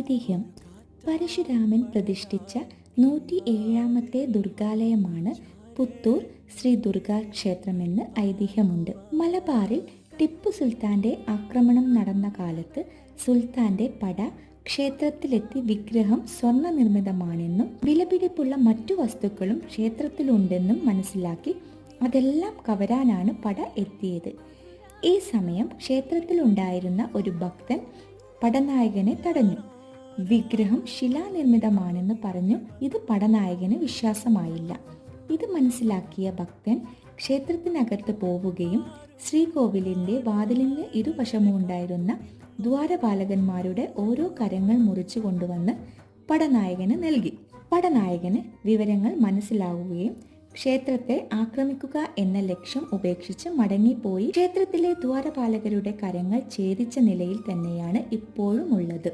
ഐതിഹ്യം: പരശുരാമൻ പ്രതിഷ്ഠിച്ച 107ാമത്തെ ദുർഗാലയമാണ് പുത്തൂർ ശ്രീ ദുർഗാ ക്ഷേത്രമെന്ന് ഐതിഹ്യമുണ്ട്. മലബാറിൽ ടിപ്പു സുൽത്താന്റെ ആക്രമണം നടന്ന കാലത്ത് സുൽത്താന്റെ പട ക്ഷേത്രത്തിലെത്തി വിഗ്രഹം സ്വർണ്ണ നിർമ്മിതമാണെന്നും വിലപിടിപ്പുള്ള മറ്റു വസ്തുക്കളും ക്ഷേത്രത്തിലുണ്ടെന്നും മനസ്സിലാക്കി അതെല്ലാം കവരാനാണ് പട എത്തിയത്. ഈ സമയം ക്ഷേത്രത്തിലുണ്ടായിരുന്ന ഒരു ഭക്തൻ പടനായകനെ തടഞ്ഞു. വിഗ്രഹം ശിലാനിർമ്മിതമാണെന്ന് പറഞ്ഞു. ഇത് പടനായകന് വിശ്വാസമായില്ല. ഇത് മനസ്സിലാക്കിയ ഭക്തൻ ക്ഷേത്രത്തിനകത്ത് പോവുകയും ശ്രീകോവിലിന്റെ വാതിലിന് ഇരുവശമുണ്ടായിരുന്ന ദ്വാരപാലകന്മാരുടെ ഓരോ കരങ്ങൾ മുറിച്ചു കൊണ്ടുവന്ന് പടനായകന് നൽകി. പടനായകന് വിവരങ്ങൾ മനസ്സിലാവുകയും ക്ഷേത്രത്തെ ആക്രമിക്കുക എന്ന ലക്ഷ്യം ഉപേക്ഷിച്ച് മടങ്ങിപ്പോയി. ക്ഷേത്രത്തിലെ ദ്വാരപാലകരുടെ കരങ്ങൾ ഛേദിച്ച നിലയിൽ തന്നെയാണ് ഇപ്പോഴും ഉള്ളത്.